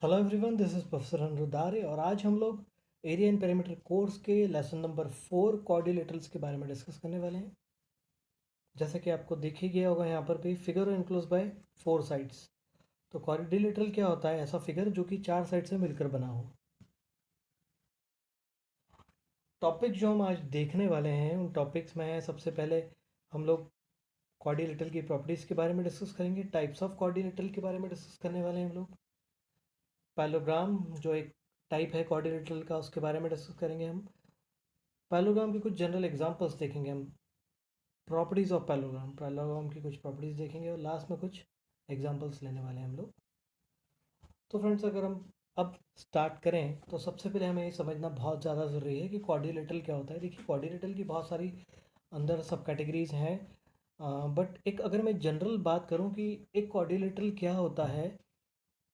Hello everyone, this is professor Anudare और आज हम लोग एरिया एंड पेरीमीटर कोर्स के लेसन नंबर 4 क्वाड्रिलेटरल्स के बारे में डिस्कस करने वाले हैं। जैसा कि आपको दिख ही गया होगा यहाँ पर भी फिगर इनक्लोज बाय 4 साइड्स। तो क्वाड्रिलेटरल क्या होता है? ऐसा फिगर जो कि 4 साइड से मिलकर बना हो। टॉपिक जो हम आज देखने वाले हैं उन टॉपिक्स में है, सबसे पहले हम लोग क्वाड्रिलेटरल की प्रॉपर्टीज़ के बारे में डिस्कस करेंगे। टाइप्स ऑफ क्वाड्रिलेटरल के बारे में डिस्कस करने वाले हैं हम लोग। पैलोग्राम जो एक टाइप है क्वाड्रिलेटरल का, उसके बारे में डिस्कस करेंगे हम। पैलोग्राम की कुछ जनरल एग्जांपल्स देखेंगे हम। प्रॉपर्टीज़ ऑफ पैलोग्राम की कुछ प्रॉपर्टीज़ देखेंगे और लास्ट में कुछ एग्जांपल्स लेने वाले हैं हम लोग। तो फ्रेंड्स, अगर हम अब स्टार्ट करें तो सबसे पहले हमें ये समझना बहुत ज़्यादा ज़रूरी है कि क्वाड्रिलेटरल क्या होता है। देखिए, क्वाड्रिलेटरल की बहुत सारी अंदर सब कैटेगरीज हैं, बट एक अगर मैं जनरल बात करूं कि एक क्वाड्रिलेटरल क्या होता है,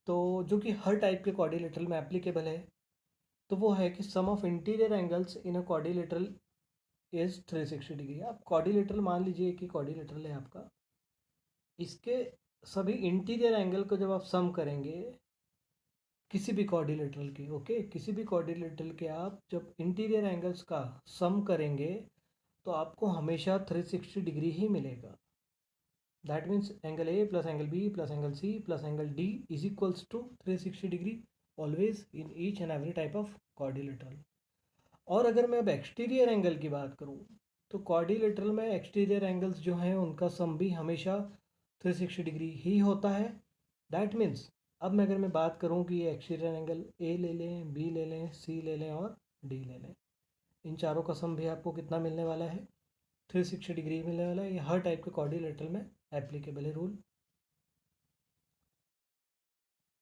तो जो कि हर टाइप के क्वाड्रिलेटरल में एप्लीकेबल है, तो वो है कि sum of interior angles in a quadrilateral is 360 degree. आप क्वाड्रिलेटरल मान लीजिए कि क्वाड्रिलेटरल है आपका, इसके सभी इंटीरियर एंगल को जब आप सम करेंगे किसी भी क्वाड्रिलेटरल के, ओके, किसी भी क्वाड्रिलेटरल के आप जब इंटीरियर एंगल्स का सम करेंगे तो आपको हमेशा 360 डिग्री ही मिलेगा। That means angle A plus angle B plus angle C plus angle D is equals to 360 degree always in each and every type of quadrilateral. और अगर मैं अब एक्सटीरियर एंगल की बात करूं तो क्वाड्रिलेटरल में एक्सटीरियर एंगल्स जो हैं उनका सम भी हमेशा 360 डिग्री ही होता है। दैट मीन्स अब मैं अगर मैं बात करूं कि ये एक्सटीरियर एंगल ए ले लें, बी ले लें, सी ले लें और डी ले लें, इन चारों का सम भी आपको कितना मिलने वाला है? 360 डिग्री मिलने वाला है। ये हर टाइप के क्वाड्रिलेटरल में एप्लीकेबल है रूल।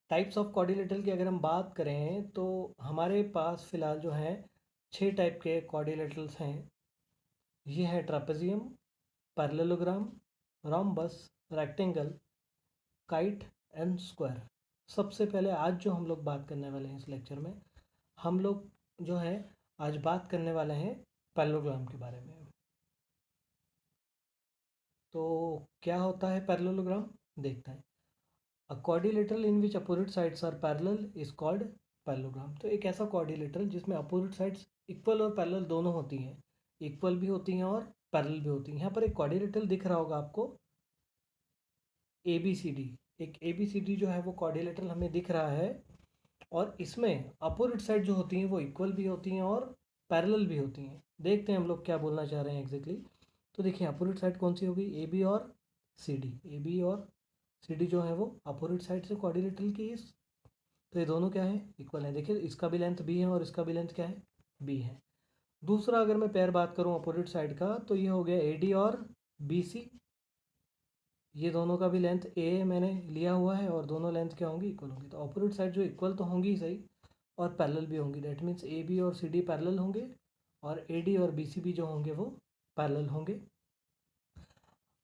टाइप्स ऑफ क्वाड्रिलेटरल की अगर हम बात करें तो हमारे पास फ़िलहाल जो है 6 टाइप के क्वाड्रिलेटरल्स हैं। ये है trapezium, parallelogram, rhombus, rectangle, kite and square. सबसे पहले आज जो हम लोग बात करने वाले हैं इस लेक्चर में, हम लोग जो है आज बात करने वाले हैं पैरेललोग्राम के बारे में। तो क्या होता है पैरेललोग्राम, देखते हैं। A quadrilateral in which opposite sides are parallel is called parallelogram. तो एक ऐसा क्वाड्रिलेटरल जिसमें अपोजिट साइड्स इक्वल और पैरेलल दोनों होती हैं, इक्वल भी होती हैं और पैरेलल भी होती हैं। यहाँ पर एक क्वाड्रिलेटरल दिख रहा होगा आपको, ए बी सी डी। एक ए बी सी डी जो है वो क्वाड्रिलेटरल हमें दिख रहा है, और इसमें अपोजिट साइड जो होती हैं वो इक्वल भी होती हैं और पैरेलल भी होती हैं। देखते हैं हम लोग क्या बोलना चाह रहे हैं एग्जैक्टली। तो देखिए, अपोजिट साइड कौन सी होगी? ए बी और सी डी। ए बी और सी डी जो है वो अपोजिट साइड से क्वाड्रिलेटरल की इस, तो ये दोनों क्या है? इक्वल है। देखिए, इसका भी लेंथ बी है और इसका भी लेंथ क्या है? बी है। दूसरा अगर मैं पेयर बात करूँ अपोजिट साइड का, तो ये हो गया ए डी और बी सी। ये दोनों का भी लेंथ ए मैंने लिया हुआ है और दोनों लेंथ क्या होंगी? इक्वल होंगी। तो अपोजिट साइड जो इक्वल तो होंगी ही सही, और पैरेलल भी होंगी। दैट मीन्स ए बी और सी डी पैरेलल होंगे और ए डी और बी सी भी जो होंगे वो पैरेलल होंगे।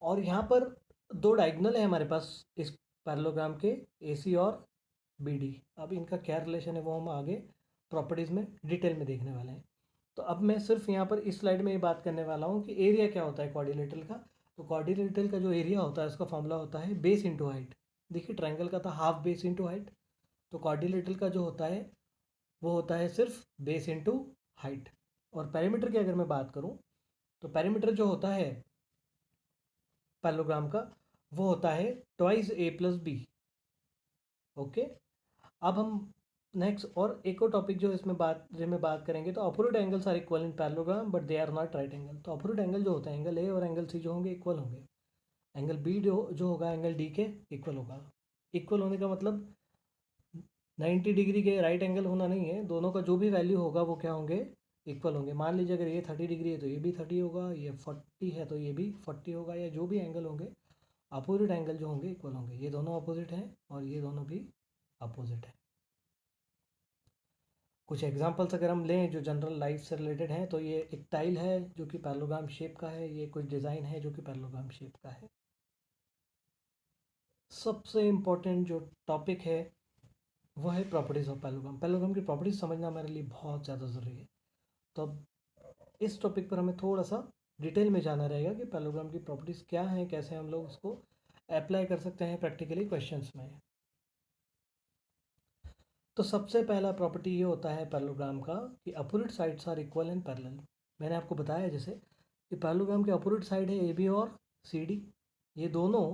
और यहाँ पर दो डायगोनल है हमारे पास इस पैरेललोग्राम के, ए सी और बी डी। अब इनका क्या रिलेशन है वो हम आगे प्रॉपर्टीज़ में डिटेल में देखने वाले हैं। तो अब मैं सिर्फ यहाँ पर इस स्लाइड में ये बात करने वाला हूँ कि एरिया क्या होता है क्वाड्रिलेटरल का। तो क्वाड्रिलेटरल का जो एरिया होता है उसका फॉर्मूला होता है बेस इंटू हाइट। देखिए, ट्रायंगल का था हाफ बेस इंटू हाइट, तो क्वाड्रिलेटरल का जो होता है वो होता है सिर्फ बेस इंटू हाइट। और पैरामीटर की अगर मैं बात करूँ तो पैरामीटर जो होता है पैरेललोग्राम का वो होता है ट्वाइस ए प्लस बी। ओके, अब हम नेक्स्ट और एक और टॉपिक जो में बात करेंगे, तो opposite angles are equal in parallelogram but they are not right angle. तो अपोजिट एंगल जो होते हैं, एंगल ए और एंगल सी जो होंगे इक्वल होंगे। एंगल बी जो होगा एंगल डी के इक्वल होगा। इक्वल होने का मतलब 90 डिग्री के राइट एंगल होना नहीं है, दोनों का जो भी वैल्यू होगा वो क्या होंगे? इक्वल होंगे। मान लीजिए अगर ये 30 डिग्री है तो ये भी 30 होगा, ये 40 है तो ये भी 40 होगा, या जो भी एंगल होंगे अपोजिट एंगल जो होंगे इक्वल होंगे। ये दोनों अपोजिट हैं और ये दोनों भी अपोजिट हैं। कुछ एग्जांपल्स अगर हम लें जो जनरल लाइफ से रिलेटेड हैं, तो ये एक टाइल है जो कि पैरेललोग्राम शेप का है, ये कुछ डिज़ाइन है जो कि पैरेललोग्राम शेप का है। सबसे इम्पोर्टेंट जो टॉपिक है वो है प्रॉपर्टीज़ ऑफ पैरेललोग्राम। पैरेललोग्राम की प्रॉपर्टीज़ समझना हमारे लिए बहुत ज़्यादा ज़रूरी है। तो अब इस टॉपिक पर हमें थोड़ा सा डिटेल में जाना रहेगा कि पैरेललोग्राम की प्रॉपर्टीज़ क्या हैं, कैसे हम लोग उसको अप्लाई कर सकते हैं प्रैक्टिकली क्वेश्चंस में। तो सबसे पहला प्रॉपर्टी ये होता है पैरेललोग्राम का कि opposite sides are equal and parallel. मैंने आपको बताया जैसे कि पैरेललोग्राम के अपोजिट साइड है ए बी और सी डी, ये दोनों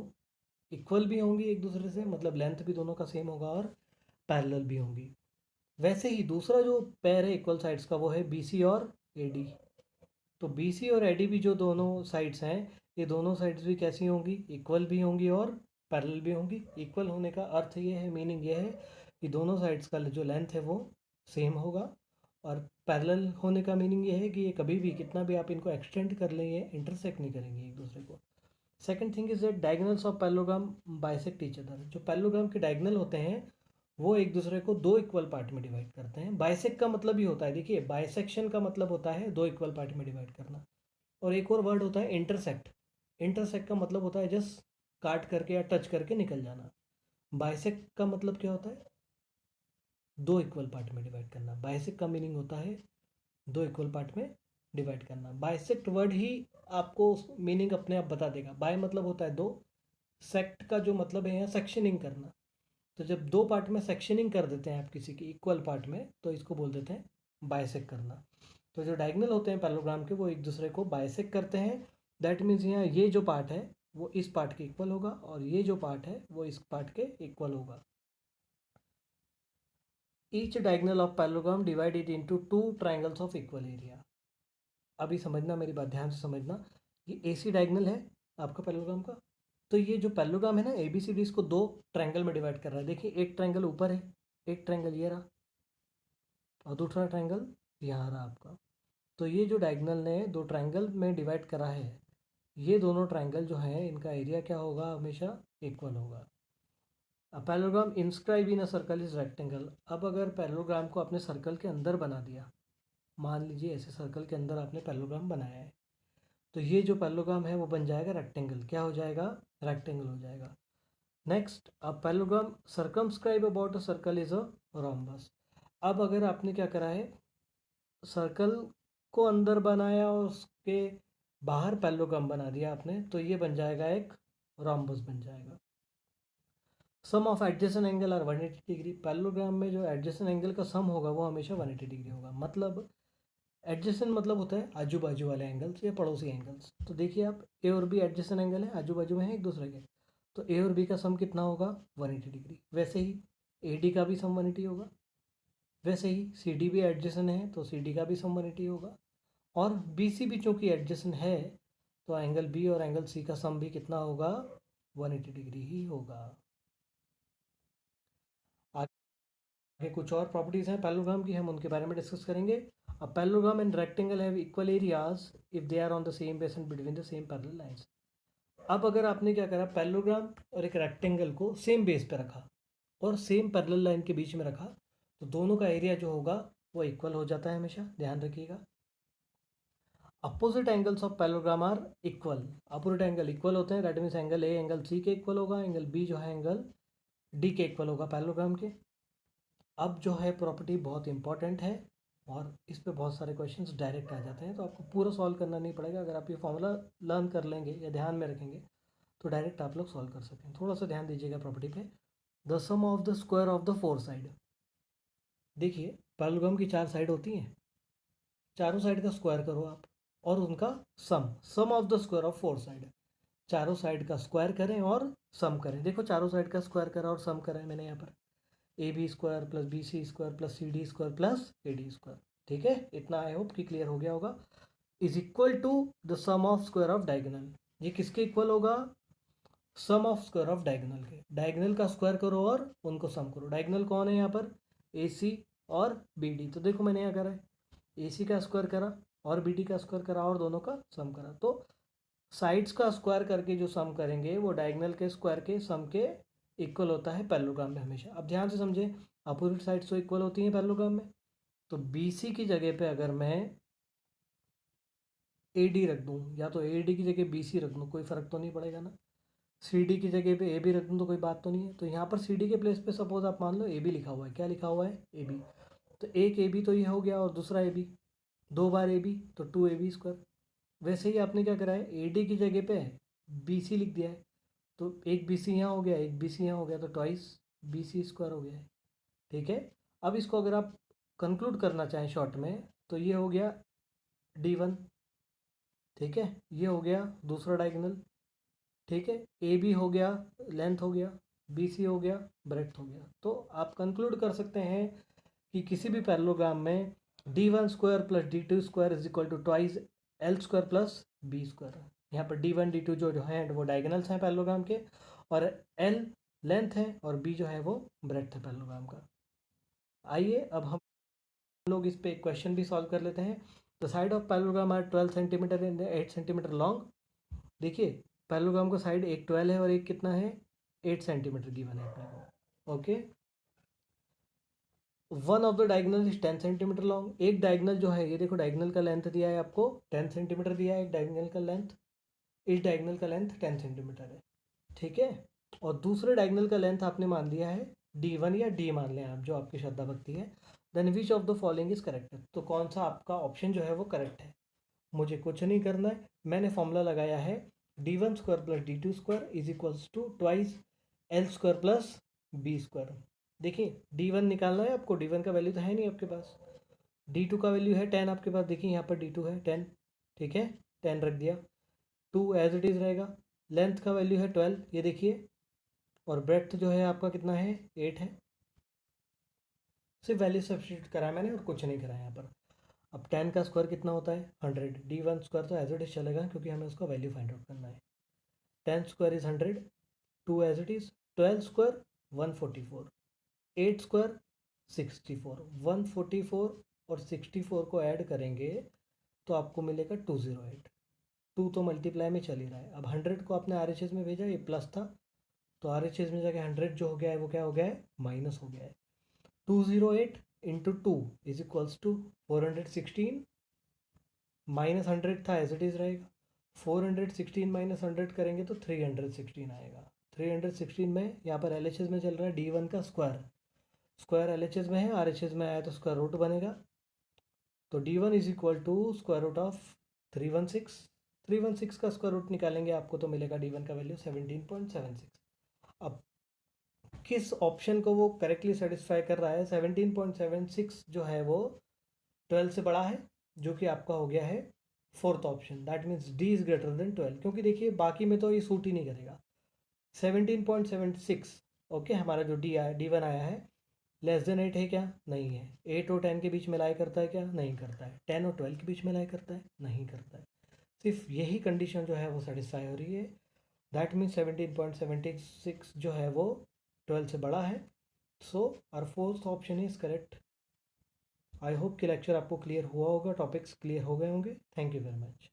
इक्वल भी होंगी एक दूसरे से, मतलब लेंथ भी दोनों का सेम होगा और पैरेलल भी होंगी। वैसे ही दूसरा जो पेयर है इक्वल साइड्स का वो है बी सी और ए डी। तो बी सी और ए डी भी जो दोनों साइड्स हैं, ये दोनों साइड्स भी कैसी होंगी, इक्वल भी होंगी और पैरेलल भी होंगी। इक्वल होने का अर्थ ये है, मीनिंग ये है कि दोनों साइड्स का जो लेंथ है वो सेम होगा, और पैरेलल होने का मीनिंग ये है कि ये कभी भी कितना भी आप इनको एक्सटेंड कर लें ये इंटरसेक्ट नहीं करेंगे एक दूसरे को। Second thing is that diagonals of parallelogram bisect each other. जो पैरेललोग्राम के डायगोनल होते हैं वो एक दूसरे को दो इक्वल पार्ट में डिवाइड करते हैं। बाइसेक्ट का मतलब ही होता है, देखिए बाइसेक्शन का मतलब होता है दो इक्वल पार्ट में डिवाइड करना। और एक और वर्ड होता है इंटरसेक्ट। इंटरसेक्ट का मतलब होता है जस्ट काट करके या टच करके निकल जाना। बाइसेक्ट का मतलब क्या होता है, दो इक्वल पार्ट में डिवाइड करना। बाइसेक्ट का मीनिंग होता है दो इक्वल पार्ट में डिवाइड करना। बाइसेक्ट वर्ड ही आपको मीनिंग अपने आप बता देगा। बाय मतलब होता है दो, सेक्ट का जो मतलब है यहाँ सेक्शनिंग करना। तो जब दो पार्ट में सेक्शनिंग कर देते हैं आप किसी की इक्वल पार्ट में, तो इसको बोल देते हैं बाइसेक्ट करना। तो जो डायगोनल होते हैं पैरेललोग्राम के वो एक दूसरे को बाइसेक्ट करते हैं। दैट मीन्स यहाँ ये जो पार्ट है वो इस पार्ट के इक्वल होगा और ये जो पार्ट है वो इस पार्ट के इक्वल होगा। Each diagonal of parallelogram divided into two triangles of equal area. अभी समझना, मेरी बात ध्यान से समझना। ये ए सी डायगोनल है आपका पैरेललोग्राम का। तो ये जो पैरेललोग्राम है ना ए बी सी डी, इसको दो ट्रायंगल में डिवाइड कर रहा है। देखिए एक ट्रायंगल ऊपर है, एक ट्रायंगल ये रहा, और दूसरा ट्रायंगल यहाँ रहा आपका। तो ये जो डायगोनल ने दो ट्रायंगल में डिवाइड करा है, ये दोनों ट्रायंगल जो हैं इनका एरिया क्या होगा, हमेशा इक्वल होगा। अब parallelogram inscribe in a circle is rectangle. अब अगर पैरेललोग्राम को अपने सर्कल के अंदर बना दिया, मान लीजिए ऐसे सर्कल के अंदर आपने पैरेललोग्राम बनाया है, तो ये जो पैरेललोग्राम है वो बन जाएगा रेक्टेंगल। क्या हो जाएगा, रेक्टेंगल हो जाएगा। नेक्स्ट, अब parallelogram circumscribe about a circle is a rhombus. अब अगर आपने क्या करा है, सर्कल को अंदर बनाया और उसके बाहर पैरेललोग्राम बना दिया आपने, तो ये बन जाएगा एक रोम्बस बन जाएगा। Sum of adjacent angle are 180 degree. Parallelogram में जो एडजेसेंट एंगल का सम होगा वो हमेशा 180 डिग्री होगा। मतलब एडजेसेंट मतलब होता है आजू बाजू वाले एंगल्स या पड़ोसी एंगल्स। तो देखिए आप, ए और बी एडजेसेंट एंगल है, आजू बाजू में है एक दूसरे के, तो ए और बी का सम कितना होगा, 180 डिग्री। वैसे ही ए डी का भी सम 180 होगा। वैसे ही सी डी भी एडजेसेंट है तो सी डी का भी सम 180 होगा। और बी सी भी चूँकि एडजेसेंट है, तो एंगल बी और एंगल सी का सम भी कितना होगा, 180 डिग्री ही होगा। आगे कुछ और प्रॉपर्टीज़ हैं पैरेललोग्राम की, हम उनके बारे में डिस्कस करेंगे। A parallelogram and rectangle have equal areas if they are on the same base and between the same parallel lines. अब अगर आपने क्या करा, पैरेललोग्राम और एक रेक्टेंगल को सेम बेस पे रखा और सेम पैरेलल लाइन के बीच में रखा, तो दोनों का एरिया जो होगा वो इक्वल हो जाता है हमेशा, ध्यान रखिएगा। Opposite angles of parallelogram are equal. Opposite angle equal होते हैं, that means angle A angle C के इक्वल होगा, एंगल बी जो है एंगल डी के इक्वल होगा पैरेललोग्राम के। अब जो है प्रॉपर्टी बहुत इंपॉर्टेंट है और इस पे बहुत सारे क्वेश्चंस डायरेक्ट आ जाते हैं, तो आपको पूरा सॉल्व करना नहीं पड़ेगा। अगर आप ये फॉर्मूला लर्न कर लेंगे या ध्यान में रखेंगे तो डायरेक्ट आप लोग सॉल्व कर सकते हैं। थोड़ा सा ध्यान दीजिएगा प्रॉपर्टी पे। The sum of the square of the four side. देखिए पैरेललोग्राम की चार साइड होती हैं, चारों साइड का स्क्वायर करो आप और उनका sum, sum of the square of four side. चारों साइड का स्क्वायर करें और सम करें। देखो चारों साइड का स्क्वायर करा और सम करा है मैंने यहाँ पर, A B square plus B C square plus C D square plus A D square. ठीक है, इतना आई होप कि क्लियर हो गया होगा। Is equal to the sum of square of diagonal. ये किसके इक्वल होगा, sum of square of diagonal के। डायगोनल का स्क्वायर करो और उनको सम करो। डायगोनल कौन है यहाँ पर, ए सी और बी डी। तो देखो मैंने यहाँ करा है, ए सी का स्क्वायर करा और बी डी का स्क्वायर करा और दोनों का सम करा। तो साइड्स का स्क्वायर करके जो सम करेंगे वो डायगोनल के स्क्वायर के सम के इक्वल होता है पैरेललोग्राम में हमेशा। अब ध्यान से समझे, अपोजिट साइड्स तो इक्वल होती हैं पैरेललोग्राम में। तो बी सी की जगह पे अगर मैं ए डी रख दूँ या तो ए डी की जगह बी सी रख दूँ, कोई फ़र्क तो नहीं पड़ेगा ना। सी डी की जगह पे ए बी रख दूँ तो कोई बात तो नहीं है। तो यहाँ पर सी डी के प्लेस पे सपोज आप मान लो ए बी लिखा हुआ है। क्या लिखा हुआ है, ए बी। तो एक ए बी तो ये हो गया और दूसरा ए बी, दो बार ए बी तो टू ए बी स्क्वायर। वैसे ही आपने क्या करा है, ए डी की जगह पे बी सी लिख दिया है, तो एक बी सी यहाँ हो गया, एक बी सी यहाँ हो गया, तो ट्वाइस बी सी स्क्वायर हो गया है। ठीक है, अब इसको अगर आप कंक्लूड करना चाहें शॉर्ट में तो ये हो गया D1, ठीक है, ये हो गया दूसरा डायगोनल, ठीक है, ए बी हो गया, लेंथ हो गया, बी सी हो गया, ब्रेड्थ हो गया। तो आप कंक्लूड कर सकते हैं कि किसी भी पैरेललोग्राम में D1² plus D2² is equal to twice L² plus B²। यहाँ पर D1 D2 जो है वो डायगोनल्स हैं पैरेललोग्राम के, और L लेंथ है और B जो है वो ब्रेड्थ है पैरेललोग्राम का। आइए अब हम लोग इस पे एक क्वेश्चन भी सॉल्व कर लेते हैं। The side of parallelogram are 12 centimetre and 8 centimetre long. देखिए पैरेललोग्राम का साइड एक 12 है और एक कितना है, 8 सेंटीमीटर गिवन है अपने को। Okay, one of the diagonal is 10 centimetre long. एक डायगोनल जो है, ये देखो डायगोनल का लेंथ दिया है आपको 10 सेंटीमीटर दिया है एक डायगोनल का लेंथ, इस डायगोनल का लेंथ 10 सेंटीमीटर है, ठीक है। और दूसरे डायगोनल का लेंथ आपने मान लिया है D1 या D मान लें आप, जो आपकी श्रद्धा भक्ति है। Then which of the following is correct, तो कौन सा आपका ऑप्शन जो है वो करेक्ट है। मुझे कुछ नहीं करना है, मैंने फॉर्मूला लगाया है D1² plus D2² is equals to twice L² plus B²। देखिए D1 निकालना है आपको, D1 का वैल्यू तो है नहीं आपके पास, D2 का वैल्यू है 10 आपके पास, देखिए यहाँ पर D2 है 10, ठीक है, 10 रख दिया, 2 एज इट इज़ रहेगा। लेंथ का वैल्यू है 12, ये देखिए, और ब्रेड्थ जो है आपका कितना है, 8 है। सिर्फ वैल्यू सब्स्टिट्यूट करा है मैंने और कुछ नहीं करा है यहाँ पर। अब 10 का स्क्वायर कितना होता है, 100। D1² तो एज इट इज़ चलेगा क्योंकि हमें उसका वैल्यू फाइंड आउट करना है। 10² इज़ 100, 2 एज इट इज़, 12² 144, 8² 64, 144 और 64 को ऐड करेंगे तो आपको मिलेगा 208। 2 तो मल्टीप्लाई में चल ही रहा है। अब 100 को आपने RHS में भेजा, ये प्लस था, तो RHS में जाके 100 जो हो गया है वो क्या हो गया है, माइनस हो गया है। 208 into 2 is equals to 416, minus 100 था एज इट इज़ रहेगा। 416 माइनस 100 करेंगे तो 316 आएगा। 316 में यहाँ पर LHS में चल रहा है D1 का स्क्वायर, स्क्वायर LHS में है, RHS में आया तो स्क्वायर रूट बनेगा, तो D1 is equal to square root of 316। 316 का स्क्वायर रूट निकालेंगे आपको तो मिलेगा D1 का वैल्यू 17.76। अब किस ऑप्शन को वो करेक्टली सेटिस्फाई कर रहा है, 17.76 जो है वो 12 से बड़ा है, जो कि आपका हो गया है fourth option, that means D is greater than 12। क्योंकि देखिए बाकी में तो ये सूट ही नहीं करेगा। 17.76, ओके, हमारा जो D1 आया है लेस देन 8 है क्या, नहीं है। 8 और 10 के बीच में लाई करता है क्या, नहीं करता है। 10 और 12 के बीच में लाई करता है, नहीं करता है। सिर्फ यही कंडीशन जो है वो सेटिस्फाई हो रही है, दैट मीन्स 17.76 जो है वो 12 से बड़ा है। So our fourth option is correct. I hope कि लेक्चर आपको क्लियर हुआ होगा, टॉपिक्स क्लियर हो गए होंगे। Thank you very much.